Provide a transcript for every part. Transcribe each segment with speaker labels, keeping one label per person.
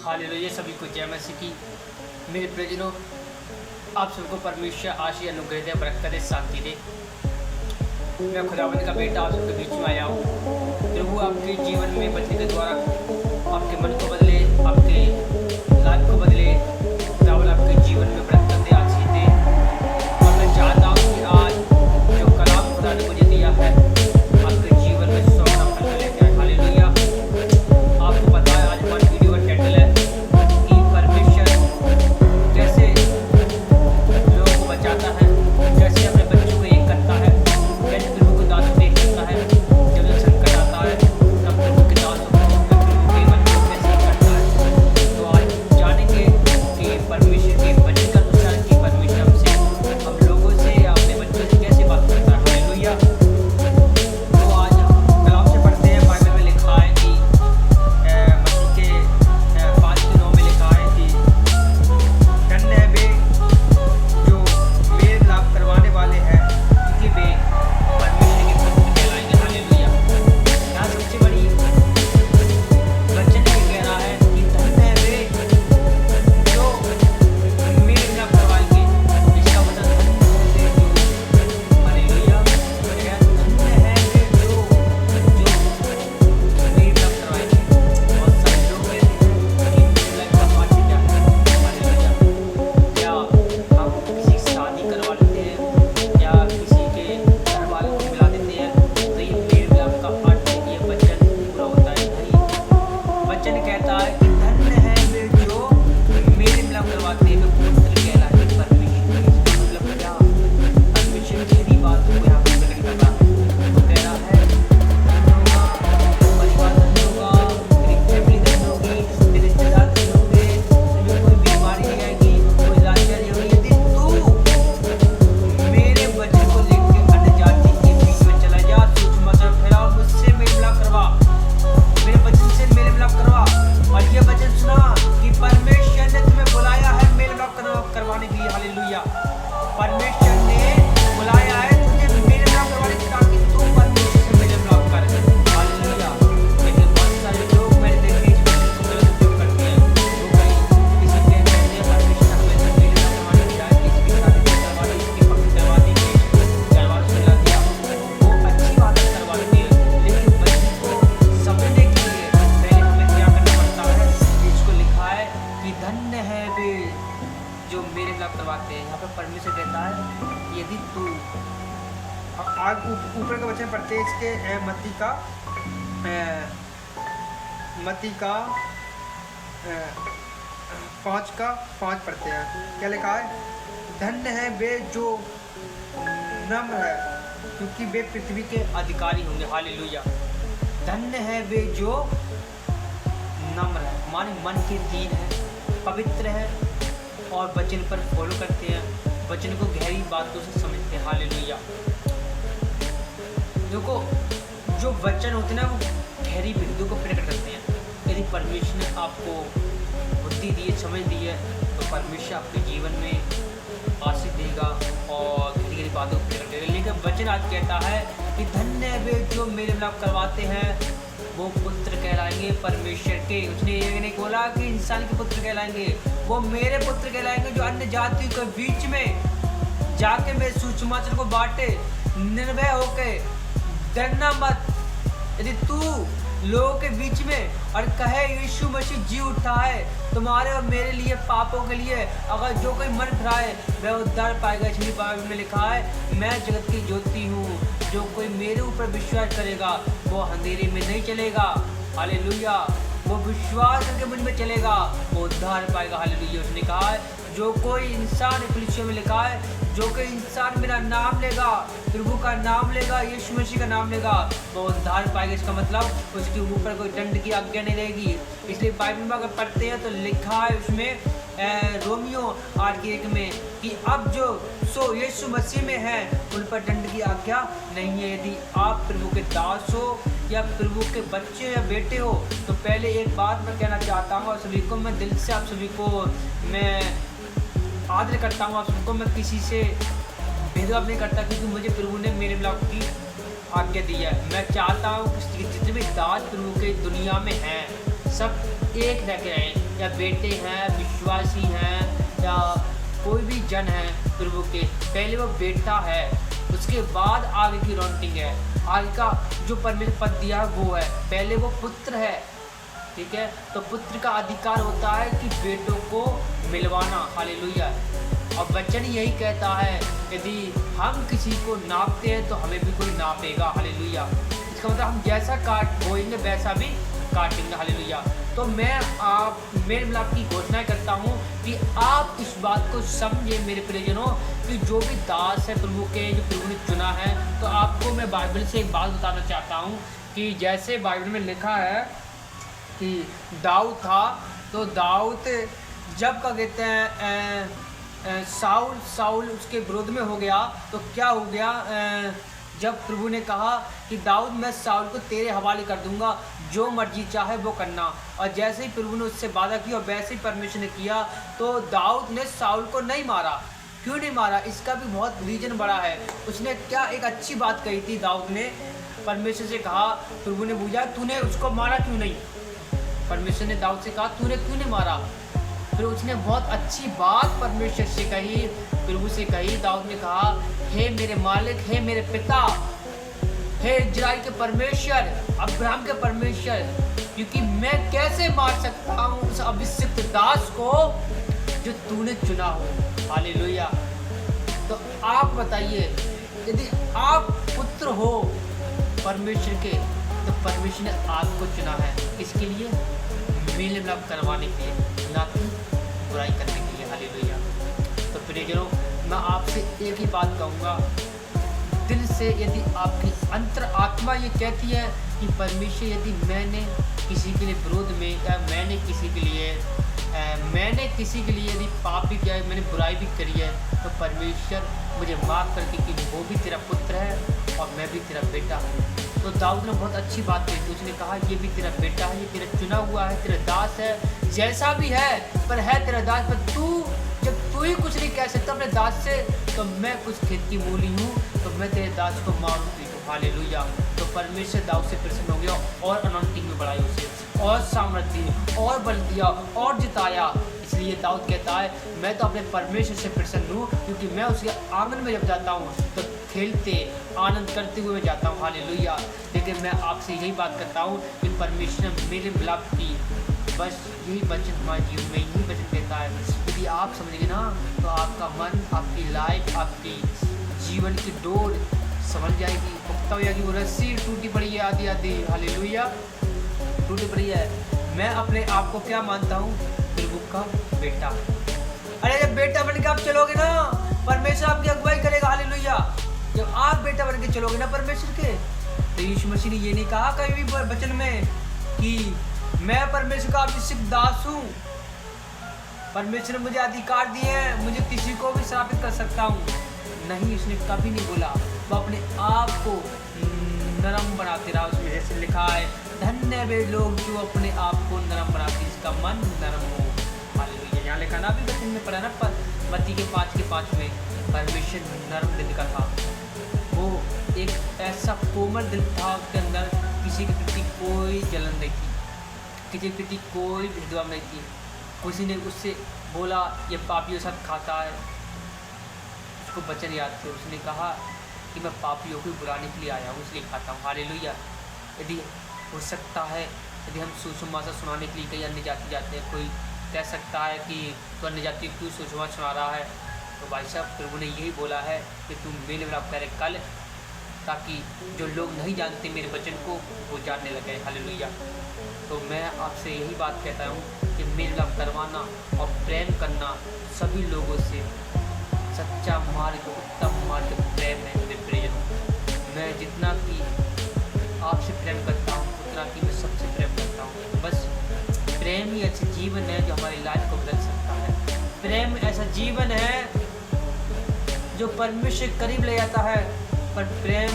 Speaker 1: Hallelujah. सभी को जय मसीह की। मेरे प्रियजनों, आप सबको परमेश्वर आशीष अनुग्रह दे, बरकत दे, शांति दे। मैं खुदावंद का बेटा आप सबके बीच में आया हूँ। प्रभु आपके जीवन में बचने के द्वारा आपके मन को बदले, आपके लाइफ को बदले। खुदावंद आपके जीवन में बरकत दे, आशीष दे। और मैं चाहता हूँ कि आज जो कलाम खुदा ने मुझे दिया है आपके जीवन में 100 का फल लेके आए। हालेलुया। आपको पता है आज हमारी वीडियो का टाइटल है कि परमेश्वर कैसे लोगों को बचाता है, कैसे अपने बच्चों को एक करता है, कैसे प्रभु को दासों को एक करता है। जब संकट आता है तब प्रभु के दासों को, प्रभु के बच्चों को कैसे एक करता है। तो आज जानेंगे कि परमेश्वर के वचन का अनुसार कि परमेश्वर हमसे, हम लोगों से, अपने बच्चों से कैसे बात करता है। हालेलुया। तो आज कलाम से पढ़ते हैं। बाइबल में लिखा है कि मसीह के 5:9 में लिखा है कि धन्य है वे जो मेल मिलाप करवाने वाले हैं, क्योंकि वे परमेश्वर के पुत्र कहलाएंगे। हालेलुया। यहाँ सबसे बड़ी वचन ये कह रहा है कि धन्य है वे जो मेल मिलाप करवाएंगे। इसका मतलब धन्य है वे जो, हालेलुया, धन्य है वे जो मेल मिलाप करवाएंगे। और सब लोग मेल मिलाप का पाठ क्या है। हालेलुया। क्या हम किसी की शादी करवा लेते हैं या किसी के घर वालों को मिला देते हैं, तो ये मेल मिलाप का पाठ है, ये वचन पूरा होता है। नहीं, वचन कहता है कि धन्य है वे जो मेल मिलाप करवाते हैं, वे पुत्र कहलाएंगे परमेश्वर के। इसका मतलब क्या? परमेश्वर तेरी बातों को यहाँ पर प्रकट कर रहा है। वो कह रहा है धन्य होगा, परिवार धन्य होगा, तेरी फैमिली धन्य होगी, तेरे रिश्तेदार धन्य होंगे, तुम्हें कोई बीमारी नहीं आएगी, कोई लाचारी नहीं होगी। यदि तू मेरे वचन को लेकर अन्य जाति के बीच में चला जा, सुसमाचार फैलाओ, मुझसे मेल मिलाप करवा, मेरे वचन से मेल मिलाप करवा। और ये वचन सुना कि परमेश्वर ने तुम्हें बुलाया है मेल मिलाप करवाने के लिए। हालेलुया। परमेश्वर ने बुलाया है तुझे मेल मिलाप करवाने के लिए, ताकि तू परमेश्वर से मेल मिलाप कर। हालेलुया। लेकिन बहुत सारे लोग मैंने देखे इस वचन को गलत उपयोग करते हैं। वो कहीं किसी के कहते हैं परमेश्वर हमें से मेल मिलाप करवाने की जाए, किसी की शादी करवा दी, इसकी पक्की करवा दी, करवा सुला दिया। वो अच्छी बात है, करवा देती है, लेकिन वचन को समझने के लिए पहले हमें क्या करना पड़ता है। इसको लिखा है कि धन्य है वे जो मेरे मिलाप करवाते हैं। यहाँ पे परमेश्वर कहता है यदि तू, आज ऊपर का वचन पढ़ते हैं इसके मत्ती का 5:5 पढ़ते हैं। क्या लिखा है? धन्य है वे जो नम्र है, क्योंकि वे पृथ्वी के अधिकारी होंगे। हालेलुया। धन्य है वे जो नम्र है, माने मन के दीन है, पवित्र है और वचन पर फॉलो करते हैं, वचन को गहरी बातों से समझते हैं। हालेलुया। देखो, जो वचन होते हैं ना, वो गहरी बिंदु को प्रकट करते हैं। यदि परमेश्वर ने आपको बुद्धि दी है, समझ दी है, तो परमेश्वर आपके जीवन में आशीष देगा और गहरी गहरी बातों को प्रकट करेगा। लेकिन वचन आज कहता है कि धन्य है वे जो मेल मिलाप करवाते हैं, वो पुत्र कहलाएंगे परमेश्वर के। उसने ये नहीं बोला कि इंसान के पुत्र कहलाएंगे, वो मेरे पुत्र कहलाएंगे, जो अन्य जातियों के बीच में जाके मेरे सुसमाचार को बांटे। निर्भय होके, डरना मत। यदि तू लोगों के बीच में और कहे यीशु मसीह जी उठा है तुम्हारे और मेरे लिए, पापों के लिए, अगर जो कोई मन फिराए वह उद्धार पाएगा। इसलिए बाइबल में लिखा है मैं जगत की ज्योति हूँ, जो कोई मेरे ऊपर विश्वास करेगा वो अंधेरे में नहीं चलेगा। हालेलुया। वो विश्वास करके मुझ में चलेगा, वो उद्धार पाएगा। हालेलुया। उसने कहा है जो कोई इंसान, फिलिप्पियों में लिखा है, जो कोई इंसान मेरा नाम लेगा, प्रभु का नाम लेगा, यीशु मसीह का नाम लेगा, वो उद्धार पाएगा। इसका मतलब उसके ऊपर कोई दंड की आज्ञा नहीं रहेगी। इसलिए बाइबल में अगर पढ़ते हैं तो लिखा है उसमें रोमियो 8:1 में कि अब जो सो यीशु मसीह में है उन पर दंड की आज्ञा नहीं है। यदि आप प्रभु के दास हो या प्रभु के बच्चे या बेटे हो, तो पहले एक बात मैं कहना चाहता हूँ और सभी को, मैं दिल से आप सभी को मैं आदर करता हूँ। आप सबको मैं किसी से भेदभाव नहीं करता, क्योंकि मुझे प्रभु ने मेरे मिलाप की आज्ञा दी है। मैं चाहता हूँ कि जितने भी दास प्रभु के दुनिया में हैं सब एक रह के रहें, या बेटे हैं, विश्वासी हैं, या कोई भी जन है प्रभु के, पहले वो बेटा है, उसके बाद आगे की रॉन्टिंग है, आगे का जो परमेश्वर पद दिया है वो है, पहले वो पुत्र है। ठीक है, तो पुत्र का अधिकार होता है कि बेटों को मिलवाना। हालेलुया। और वचन यही कहता है, यदि हम किसी को नापते हैं तो हमें भी कोई नापेगा। हालेलुया। इसका मतलब हम जैसा काट बोएंगे वैसा भी काटेंगे। हालेलुया। तो मैं आपकी घोषणा करता हूँ कि आप इस बात को समझे मेरे प्रियजनों, कि जो भी दास है प्रभु के, जो प्रभु ने चुना है, तो आपको मैं बाइबल से एक बात बताना चाहता हूँ कि जैसे बाइबल में लिखा है कि दाऊद था, तो दाऊद जब क्या कहते हैं साउल उसके विरोध में हो गया, तो क्या हो गया, जब प्रभु ने कहा कि दाऊद मैं साउल को तेरे हवाले कर दूंगा, जो मर्जी चाहे वो करना, और जैसे ही प्रभु ने उससे वादा किया और वैसे ही परमेश्वर ने किया, तो दाऊद ने साउल को नहीं मारा। क्यों नहीं मारा, इसका भी बहुत रीजन बड़ा है। उसने क्या एक अच्छी बात कही थी, दाऊद ने परमेश्वर से कहा, प्रभु ने पूछा तूने उसको मारा क्यों नहीं, परमेश्वर ने दाऊद से कहा तूने क्यों नहीं मारा। फिर उसने बहुत अच्छी बात परमेश्वर से कही, प्रभु से कही। दाऊद ने कहा, हे मेरे मालिक, हे मेरे पिता, हे इजराइल के परमेश्वर, अब्राहम के परमेश्वर, क्योंकि मैं कैसे मार सकता हूँ उस अभिषिक्त दास को जो तूने चुना हो। हालेलुया। तो आप बताइए, यदि आप पुत्र हो परमेश्वर के, तो परमेश्वर ने आपको चुना है किसके लिए, मेल मिलाप करवाने के लिए, ना कि बुराई करने के लिए। हालेलुया। तो प्रियजनों, मैं आपसे एक ही बात कहूँगा, दिल से यदि आपकी अंतर आत्मा ये कहती है कि परमेश्वर, यदि मैंने किसी के लिए विरोध में, या मैंने किसी के लिए यदि पाप भी किया है, मैंने बुराई भी करी है, तो परमेश्वर मुझे माफ़ करके कि वो भी तेरा पुत्र है और मैं भी तेरा बेटा हूँ। तो दाऊद ने बहुत अच्छी बात कही थी। उसने कहा ये भी तेरा बेटा है, ये तेरा चुना हुआ है, तेरा दास है, जैसा भी है पर है तेरा दास। पर जब तू ही कुछ नहीं कह सकता अपने दास से, तो मैं कुछ खेत की मूली हूँ, तो मैं तेरे दास को मारूंगी। तो हालेलुया। तो परमेश्वर दाऊद से प्रसन्न हो गया और अनॉइंटिंग में बढ़ाई उसे, और सामर्थ्य और बल दिया और जिताया। इसलिए दाऊद कहता है, मैं तो अपने परमेश्वर से प्रसन्न हूँ, क्योंकि मैं उसके आंगन में जब जाता हूँ तो खेलते आनंद करते हुए मैं जाता हूँ। हालेलुया। लेकिन मैं आपसे यही बात करता हूँ कि परमेश्वर ने मेरे मिलाप की, बस यही वचन हमारे जीवन में यही वचन देता है। यदि आप समझेंगे ना, तो आपका मन, आपकी लाइफ, आपकी जीवन की डोर संभल जाएगी, पुख्ता हो जाएगी। वो रस्सी टूटी पड़ी है आधी आधी, हालेलुया, टूटी पड़ी है। मैं अपने आप को क्या मानता हूँ, प्रभु का बेटा। अरे जब बेटा बन के आप चलोगे ना, परमेश्वर आपकी अगुवाई करेगा। हालेलुया। जब आप बेटा बन के चलोगे ना परमेश्वर के, तो यीशु मसीह ने ये नहीं कहा कहीं भी वचन में कि मैं परमेश्वर का अभिषिक्त दास हूँ, परमेश्वर ने मुझे अधिकार दिए हैं, मुझे किसी को भी श्रापित कर सकता हूँ। नहीं, उसने कभी नहीं बोला। वो अपने आप को नरम बनाते रहा। उसमें जैसे लिखा है, धन्य वे लोग जो अपने आप को नरम बनाते, इसका मन नरम हो। हालेलुया। यहाँ लिखा ना, अभी वचन में पढ़ा ना, मत्ती के 5:5 में, परमेश्वर नरम दिल का था। वो एक ऐसा कोमल दिल था, उसके अंदर किसी के प्रति कोई जलन नहीं थी, किसी के प्रति कोई भेदभाव नहीं थी। किसी ने उससे बोला ये पापियों साथ खाता है, उसको वचन याद थे, उसने कहा कि मैं पापियों को बुलाने के लिए आया हूँ, इसलिए खाता हूँ। हालेलुया। यदि हो सकता है, यदि हम सुसमाचार सुनाने के लिए कई अन्य जाति जाते हैं, कोई कह सकता है कि तो अन्य जाति क्यों सुसमाचार सुना रहा है, तो भाई साहब प्रभु ने यही बोला है कि तुम मेल मिलाप करे कल, ताकि जो लोग नहीं जानते मेरे वचन को वो जानने लगे। हालेलुया। तो मैं आपसे यही बात कहता हूँ कि मेल मिलाप करवाना और प्रेम करना सभी लोगों से सच्चा मार्ग, उत्तम मार्ग प्रेम है। मेरे प्रियजनों, मैं जितना कि आपसे प्रेम करता हूँ, उतना कि मैं सबसे प्रेम करता हूँ। बस प्रेम ही ऐसा जीवन है जो हमारी लाइफ को बदल सकता है। प्रेम ऐसा जीवन है जो परमेश्वर के करीब ले जाता है, पर प्रेम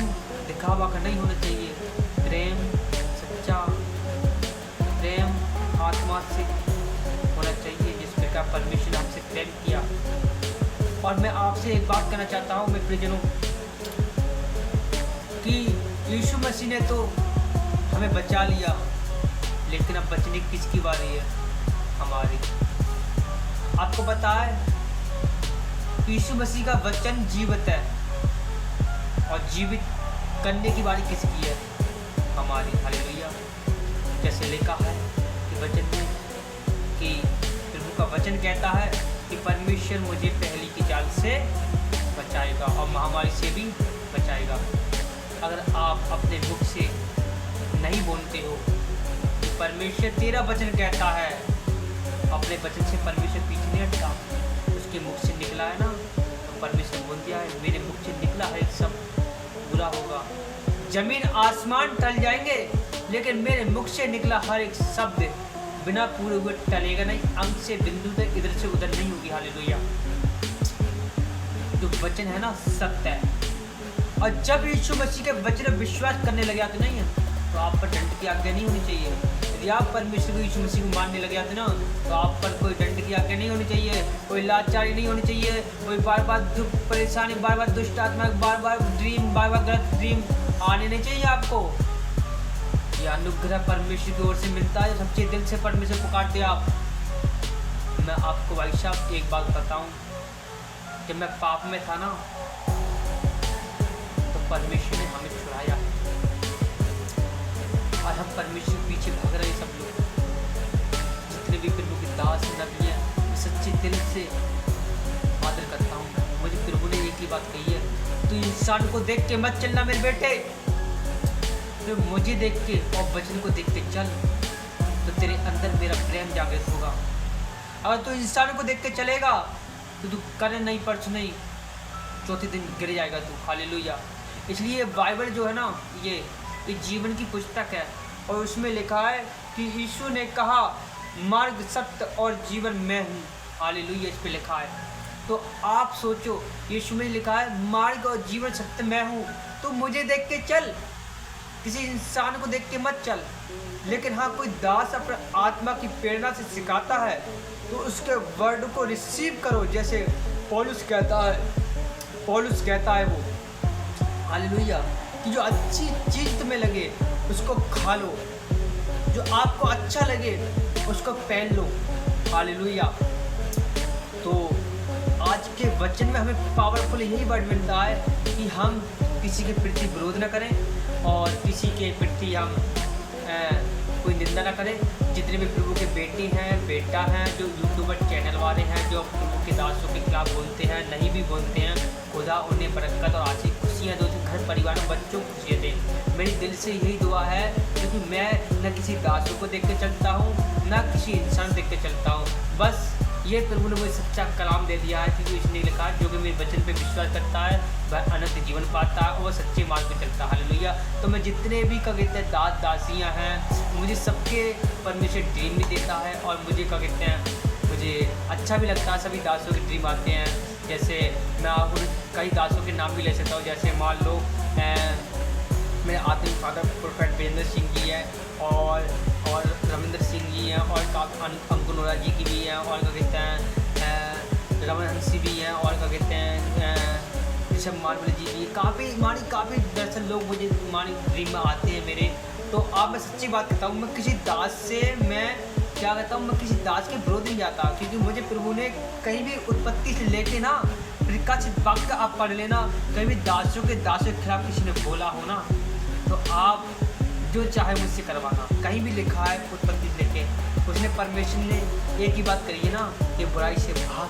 Speaker 1: दिखावा का नहीं होना चाहिए। प्रेम सच्चा, प्रेम आत्मा से होना चाहिए, जिस प्रकार परमेश्वर ने हमसे प्रेम किया। और मैं आपसे एक बात कहना चाहता हूँ मेरे प्रियजनों, कि यीशु मसीह ने तो हमें बचा लिया, लेकिन अब बचने किसकी बारी है, हमारी। आपको पता है यीशु मसीह का वचन जीवित है और जीवित करने की बारी किसकी है? हमारी। हालेलुया। जैसे लिखा है कि वचन में कि प्रभु का वचन कहता है कि परमेश्वर मुझे पहली की चाल से बचाएगा और महामारी से भी बचाएगा। अगर आप अपने मुख से नहीं बोलते हो कि परमेश्वर तेरा वचन कहता है, अपने वचन से परमेश्वर पीछे नहीं हटता, उसके मुख से निकला है ना, तो परमेश्वर बोल दिया है मेरे मुख से निकला है सब बुरा होगा। जमीन आसमान टल जाएंगे लेकिन मेरे मुख से निकला हर एक शब्द बिना पूरे हुए टलेगा नहीं, अंक से बिंदु तक इधर से उधर नहीं होगी। हालेलुया। जो वचन है ना सत्य है। और जब यीशु मसीह के वचन में विश्वास करने लगे आते नहीं है तो आप पर दंड की आज्ञा नहीं होनी चाहिए। यदि आप परमेश्वर को यीशु मसीह को मानने लगे आते ना तो आप पर कोई दंड की आज्ञा नहीं होनी चाहिए, कोई लाचारी नहीं होनी चाहिए, कोई बार बार दुख परेशानी, बार बार दुष्ट आत्मा, बार बार ड्रीम, बार बार गलत ड्रीम आने नहीं चाहिए आपको। ये अनुग्रह परमेश्वर की ओर से मिलता है, सच्चे दिल से परमेश्वर पुकारते आप। मैं आपको भाई साहब एक बात बताऊं, जब मैं पाप में था ना तो परमेश्वर ने हमें छुड़ाया और हम परमेश्वर के पीछे भाग रहे सब लोग। जितने भी प्रभु के दास नबी हैं मैं सच्चे दिल से आदर करता हूँ। मुझे प्रभु ने एक ही बात कही है, तू इंसान को देख के मत चलना मेरे बेटे, तो मुझे देख के और वचन को देख के चल, तो तेरे अंदर मेरा प्रेम जागृत होगा। अगर तू इंसान को देख के चलेगा तो तू कल नहीं परसों नहीं चौथे दिन गिर जाएगा तू। हालेलुया। इसलिए बाइबल जो है ना ये जीवन की पुस्तक है और उसमें लिखा है कि यीशु ने कहा मार्ग सत्य और जीवन मैं हूँ। हालेलुया। इस पे लिखा है। तो आप सोचो यीशु में लिखा है मार्ग और जीवन सत्य मैं हूँ, तो मुझे देख के चल, किसी इंसान को देख के मत चल। लेकिन हाँ कोई दास अपने आत्मा की प्रेरणा से सिखाता है तो उसके वर्ड को रिसीव करो। जैसे पौलुस कहता है वो, हालेलुया, कि जो अच्छी चीज़ तुम्हें लगे उसको खा लो, जो आपको अच्छा लगे उसको पहन लो। हालेलुया। तो आज के वचन में हमें पावरफुल यही वर्ड मिलता है कि हम किसी के प्रति विरोध न करें और किसी के प्रति हम कोई निंदा न करें। जितने भी प्रभु के बेटी हैं बेटा हैं, जो यूट्यूबर चैनल वाले हैं जो प्रभु के दासों के खिलाफ बोलते हैं, नहीं भी बोलते हैं, खुदा उन्हें बरकत और आशीष खुशियाँ दो, घर परिवार में बच्चों को खुशियाँ दें। मेरी दिल से यही दुआ है क्योंकि मैं न किसी दासों को देख के चलता हूँ न किसी इंसान देख के चलता हूँ। बस ये प्रभु ने मुझे सच्चा कलाम दे दिया है क्योंकि इसने लिखा जो कि मेरे वचन पे विश्वास करता है वह अनंत जीवन पाता है और सच्चे मार्ग पे चलता है। हालेलुया। तो मैं जितने भी क्या कहते हैं दास दासियाँ हैं मुझे सबके परमेश्वर ड्रीम भी देता है और मुझे क्या कहते हैं मुझे अच्छा भी लगता है। सभी दासों के ड्रीम आते हैं। जैसे मैं आप कई दासों के नाम भी ले सकता हूँ। जैसे मान लो मेरे आत्मिक फादर प्रोफेट वीरेंद्र सिंह जी हैं और रविंद्र सिंह जी हैं और अंकुनोरा जी की भी हैं और क्या कहते हैं रमन हंसी भी हैं और क्या कहते हैं ऋषभ मानवल जी भी। काफ़ी दरअसल लोग मुझे मानी ड्रीम में आते हैं मेरे। तो आप मैं सच्ची बात कहता हूँ, मैं किसी दास से मैं क्या कहता हूँ, मैं किसी दास के विरोध नहीं जाता क्योंकि मुझे प्रभु ने कहीं भी उत्पत्ति से लेके ना प्रकाशित वाक्य आप पढ़ लेना, कहीं भी दासों के खिलाफ किसी ने बोला हो ना तो आप जो चाहे मुझसे करवाना। कहीं भी लिखा है उत्पत्ति से लेके उसने परमेश्वर ने एक ही बात करी है ना कि बुराई से भाग।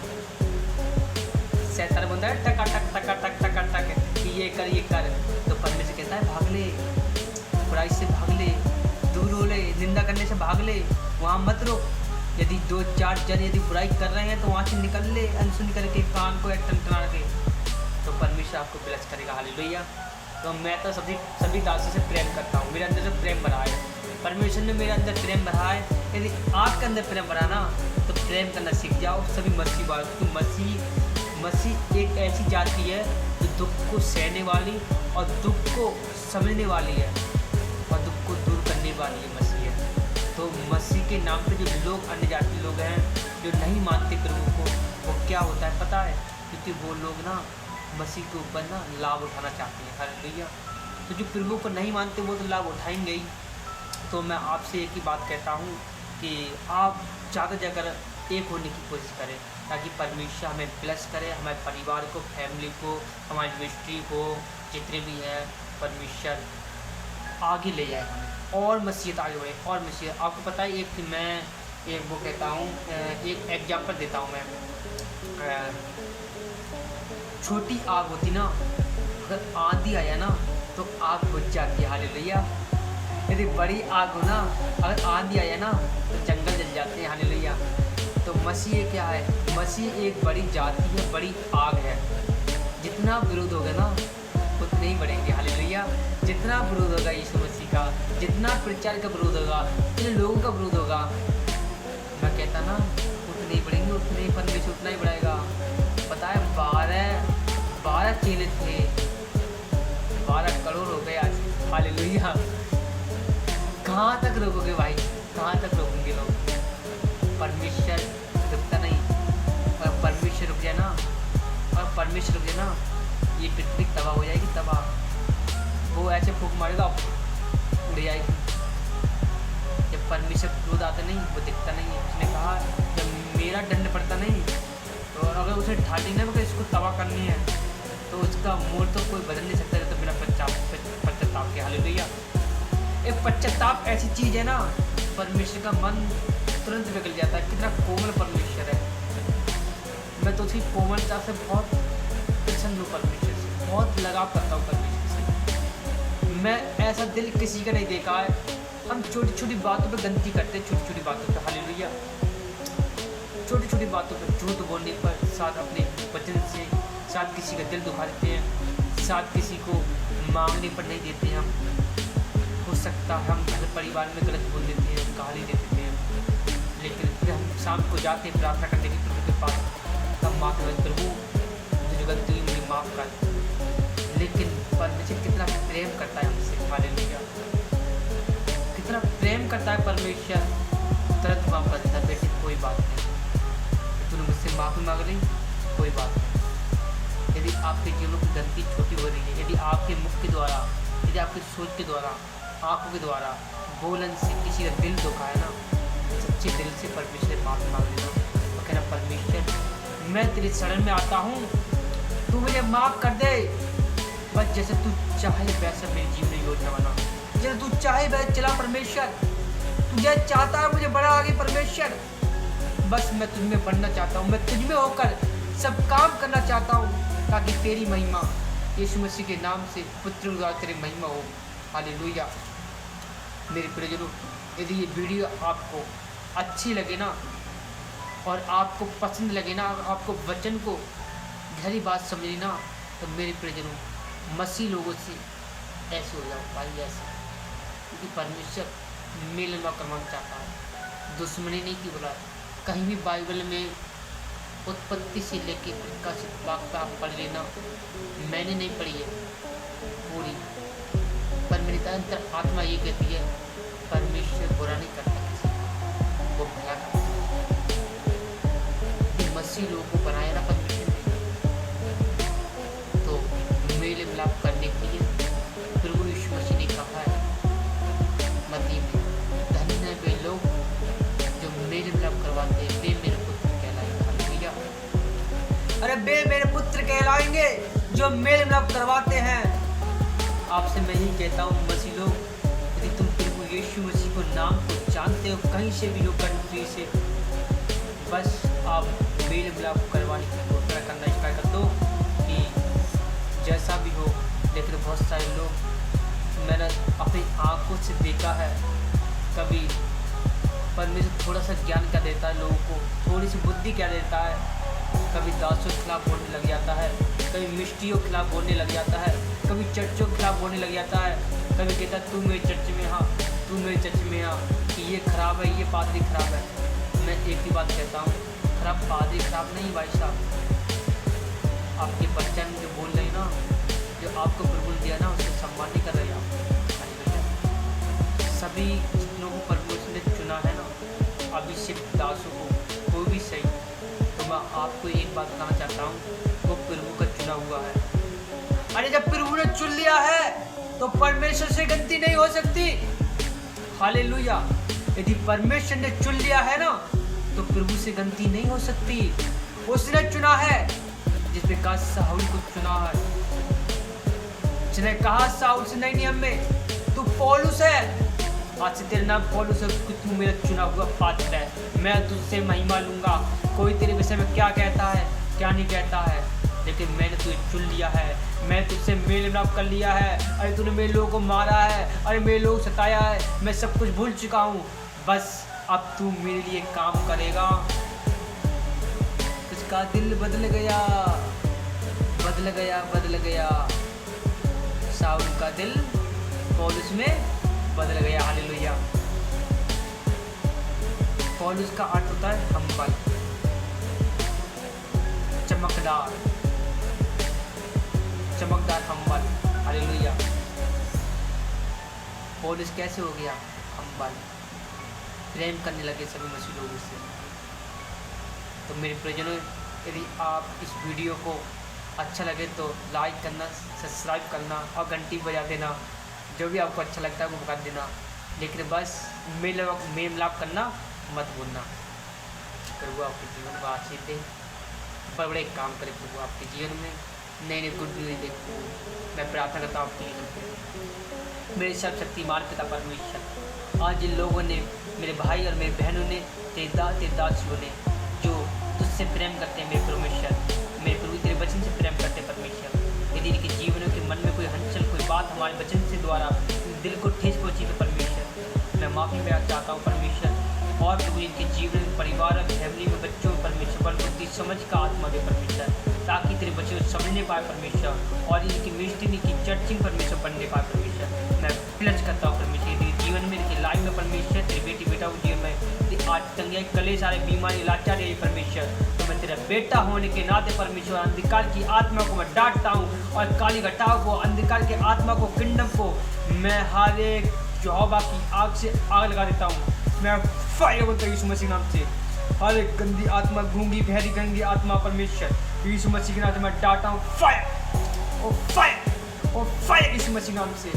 Speaker 1: शैतान बोलता है टका टक टका टक टका टक कि ये कर तो परमेश्वर कहता है भाग ले, बुराई से भाग ले, दूर हो ले, निंदा करने से भाग ले, वहाँ मत रुक। यदि 2-4 जन यदि बुराई कर रहे हैं तो वहाँ से निकल ले अनसुन करके कान को टनटना के, तो परमेश्वर आपको ब्लेस करेगा। हालेलुया। तो मैं तो सभी दासों से प्रेम करता हूँ, मेरे अंदर से प्रेम भरा है, परमेश्वर ने मेरे अंदर प्रेम भरा है। यदि आपके अंदर प्रेम भरा ना तो प्रेम करना सीख जाओ सभी मसीह वालों, क्योंकि मसीह एक ऐसी जाति है जो दुख को सहने वाली और दुख को समझने वाली है और दुख को दूर करने वाली है मसीह है। तो मसीह के नाम पे जो लोग अन्य जाति लोग हैं जो नहीं मानते प्रभु को, वो क्या होता है पता है, क्योंकि वो लोग ना मसीह के ऊपर ना लाभ उठाना चाहते हैं। हालेलुया। तो जो प्रभु को नहीं मानते वो तो लाभ उठाएंगे ही। तो मैं आपसे एक ही बात कहता हूँ कि आप ज़्यादा जाकर एक होने की कोशिश करें, ताकि परमेश्वर हमें ब्लेस करे, हमारे परिवार को, फैमिली को, हमारी मिनिस्ट्री को, जितने भी हैं, परमेश्वर आगे ले जाए हमें और मसीहत आगे बढ़े और मसीहत। आपको पता है मैं एक वो कहता हूँ, एक एग्जाम्पल देता हूँ मैं। छोटी आग होती ना, अगर आंधी आया ना तो आग बुझ जाती है, हालेलुया। यदि बड़ी आग हो ना, अगर आंधी आया ना तो जंगल जल जाते हैं, हालेलुया। तो मसीह क्या है? मसीह एक बड़ी जाति है, बड़ी आग है। जितना विरोध होगा ना उतने ही बढ़ेंगे, हालेलुया। जितना विरोध होगा यीशु मसीह का, जितना प्रचार का विरोध होगा, जितने लोगों का विरोध होगा, मैं कहता ना उतने ही बढ़ेंगे, उतने ही परमेश्वर उतना ही बढ़ाएगा। पता है 12 चेले थे, 12 करोड़ हो गए आज, हालेलुया। कहाँ तक रोकोगे भाई, कहाँ तक रोकेंगे लोग? परमेश्वर रुकता नहीं। और परमेश्वर रुक जाए ना, और परमेश्वर रुक जाए ना, ये पृथ्वी तबाह हो जाएगी, तबाह। वो ऐसे फूंक मारेगा उड़ जाएगी। जब परमेश्वर क्रोध आता नहीं, वो दिखता नहीं है। उसने कहा जब मेरा दंड पड़ता नहीं, तो अगर उसे ढाली ना इसको तबाह करनी है, तो उसका मोड़ तो कोई बदल नहीं सकता, तो बिना पश्चाताप के, हालेलुया। एक पश्चाताप ऐसी चीज़ है ना, परमेश्वर का मन तुरंत बिगड़ जाता है। कितना कोमल परमेश्वर है। मैं तो उसकी कोमलता से बहुत प्रसन्न हूँ, परमेश्वर से बहुत लगाव करता हूँ परमेश्वर से। मैं ऐसा दिल किसी का नहीं देखा है। हम छोटी छोटी बातों पे गलती करते हैं, छोटी छोटी बातों पे, हालेलुया। छोटी छोटी बातों पे झूठ बोलने पर, साथ अपने वचन से साथ किसी का दिल दुखा देते हैं, साथ किसी को मांगने पर नहीं देते हैं। हम हो सकता है हम घर परिवार में गलत बोल देते हैं, गाली दे देते हैं, लेकिन फिर हम शाम को जाते हैं प्रार्थना करने की प्रभु के पास, तब माफ़ी मांगते, प्रभु जो गलती हुई मुझे माफ़ कर। लेकिन परमेश्वर कितना प्रेम करता है हमसे, हालेलुया। कितना प्रेम करता है परमेश्वर, तुरंत माफ़ कर देता है। बेटे कोई बात नहीं, तूने मुझसे माफ़ी मांग ली, कोई बात नहीं। यदि आपके जीवन की गलती छोटी हो रही है, यदि आपके मुख के द्वारा, यदि आपकी सोच के द्वारा, आँखों के द्वारा, बोलन से किसी का दिल दुखा है ना, सच्चे दिल से परमेश्वर माफ़ी मांग लेना और कहना परमेश्वर मैं तेरे शरण में आता हूँ, तू मुझे माफ़ कर दे। बस जैसे तू चाहे वैसा मेरी जीवन योजना बना, जैसे तू चाहे वैसे चला परमेश्वर। तुझे चाहता है मुझे बड़ा आगे परमेश्वर, बस मैं तुझ में बढ़ना चाहता हूँ, मैं तुझ में होकर सब काम करना चाहता हूँ, ताकि तेरी महिमा यीशु मसीह के नाम से, पुत्र द्वारा तेरी महिमा हो, हालेलुया। मेरे प्रियजनों, यदि ये वीडियो आपको अच्छी लगे ना और आपको पसंद लगे ना, आपको वचन को गहरी बात समझी ना, तो मेरे प्रियजनों मसीह लोगों से ऐसे हो जाओ भाई, ऐसे। क्योंकि परमेश्वर मेल न करना चाहता है, दुश्मनी नहीं की बोला। कहीं भी बाइबल में उत्पत्ति से लेके प्रकाशित वाक्य आप पढ़ लेना, मैंने नहीं पढ़ी है पूरी, पर मेरी अंतर आत्मा ये कहती है परमेश्वर बुरा नहीं करता किसी को, वो भला करता है। मसीह लोगों को बनाया ना परमेश्वर ने, तो मेल मिलाप करने के लिए प्रभु यीशु मसीह ने कहा है मत्ती में, धन्य है वे लोग जो मेल मिलाप करवाते हैं, वे मेरे पुत्र कहलाएंगे, हालेलुया। अरे वे मेरे पुत्र कहलाएंगे जो मेल मिलाप करवाते हैं। आपसे मैं यही कहता हूँ मसीह लोग, यदि तुम प्रभु यीशु मसीह को नाम को जानते हो, कहीं से भी हो, कंट्री से, बस आप मेल मिलाप करवाने की कोशिश करना स्टार्ट कर दो कि जैसा भी हो। लेकिन बहुत सारे लोग, मैंने अपनी आँखों से देखा है, कभी परमेश्वर थोड़ा सा ज्ञान क्या देता है लोगों को, थोड़ी सी बुद्धि क्या देता है, कभी दासों के खिलाफ बोलने लग जाता है, कभी मिस्ट्रियों के खिलाफ बोलने लग जाता है, कभी चर्चों के खिलाफ बोलने लग जाता है, कभी कहता है तू मेरे चर्च में हाँ, तू मेरे चर्च में हाँ, कि ये खराब है, ये पादरी खराब है। मैं एक ही बात कहता हूँ, खराब पादरी खराब नहीं भाई साहब, आपके बच्चा जो बोल रहे ना, जो आपको प्रभु दिया ना, उसको सम्मान नहीं कर रहे आप। सभी जितनों को परमेश्वर ने चुना है ना, अभिषेक दासों को, कोई भी सही, तो मैं आपको एक बात कहना चाहता हूँ, वो प्रभु का चुना हुआ है। अरे जब प्रभु ने चुन लिया है तो परमेश्वर से गलती नहीं हो सकती, हालेलुया। यदि परमेश्वर ने चुन लिया है ना, तो प्रभु से गलती नहीं हो सकती। उसने चुना है जिसने कहा साउल को चुना है, जिसने कहा साउल से नए नियम में तू पौलुस है, आज से तेरा नाम पौलुस है, तू मेरा चुना हुआ पात्र है, मैं तुझसे महिमा लूंगा। कोई तेरे विषय में क्या कहता है क्या नहीं कहता है, लेकिन मैंने तुझे चुन लिया है, मैं तुझसे मेल मिलाप कर लिया है। अरे तूने मेरे लोगों को मारा है, अरे मेरे लोग सताया है, मैं सब कुछ भूल चुका हूँ, बस अब तू मेरे लिए काम करेगा। उसका दिल बदल गया, बदल गया, बदल गया। साउल का दिल पौलुस में बदल गया। हालेलुया। पौलुस का अर्थ होता है हम्बल, चमकदार, चमकदार हम्बल। हालेलुया। पौलुस कैसे हो गया हम्बल? प्रेम करने लगे सभी मसीह लोगों से। तो मेरे प्रियजनों, यदि आप इस वीडियो को अच्छा लगे तो लाइक करना, सब्सक्राइब करना और घंटी बजा देना। जो भी आपको अच्छा लगता है वो बता देना, लेकिन बस मेल मिलाप करना मत भूलना। प्रभु आपके जीवन को आशीष दे, बड़े बड़े काम करे प्रभु आपके जीवन में, नए नए गुड न्यूज देखो। मैं प्रार्थना करता हूँ आपके लिए। मेरे सर्वशक्तिमान पिता परमेश्वर, आज जिन लोगों ने, मेरे भाई और मेरी बहनों ने, तेरे दासियों ने जो तुझसे प्रेम करते हैं मेरे परमेश्वर, मेरे प्रभु तेरे वचन से प्रेम करते हैं परमेश्वर, यदि इनके जीवनों के मन में कोई हलचल, कोई बात हमारे वचन से द्वारा दिल को ठेस पहुंची तो परमेश्वर मैं माफ़ी मांगना चाहता हूँ परमेश्वर। और प्रभु इनके जीवन में, परिवार में, फैमिली में, बच्चों में परमेश्वर बल बुद्धि समझ का आत्मा दे परमेश्वर, ताकि तेरे बच्चे समझने पाए परमेश्वर, और इनकी मिनिस्ट्री की चर्चिंग परमेश्वर बनने पाए परमेश्वर। मैं प्लच करता हूँ परमेश्वर तेरे जीवन में, इनके लाइफ में परमेश्वर, तेरे बेटी बेटा को जीवन में आज तंगियाई कले सारे बीमारी लाचार रही परमेश्वर, तो मैं तेरा बेटा होने के नाते परमेश्वर अंधकार की आत्मा को मैं डांटता हूँ, और काली घटाव को, अंधकार की आत्मा को, किंगडम को मैं हर एक यहोवा की आग से आग लगा देता हूँ। मैं फायर बोलता हूँ यीशु मसीह नाम से। हर एक गंदी आत्मा, गूंगी बहरी गंदी आत्मा परमेश्वर यीशु मसीह के नाम से मैं डांटता हूँ। फायर, ओ फायर, ओ फायर यीशु मसीह नाम से,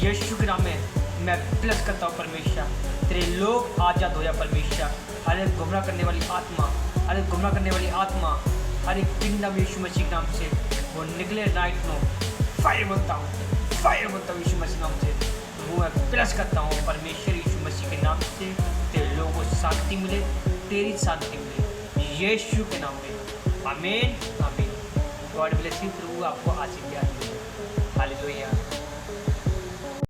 Speaker 1: यीशु के नाम में मैं प्लस करता हूँ परमेश्वर। तेरे लोग आजाद हो जा परमेश्वर। हर एक गुमराह करने वाली आत्मा, हर एक गुमराह करने वाली आत्मा, हर एक किंगडम यीशु मसीह के नाम से वो निकले नाइट नो। फायर बोलता हूँ, फायर बोलता हूँ यीशु मसीह नाम से। वो मैं प्लस करता हूँ परमेश्वर यीशु मसीह के नाम से। तेरे लोगों को शांति मिले, तेरी शांति मिले यीशु के नाम में। आमीन, आमीन। God bless you. प्रभु आपको आशीर्वाद दे।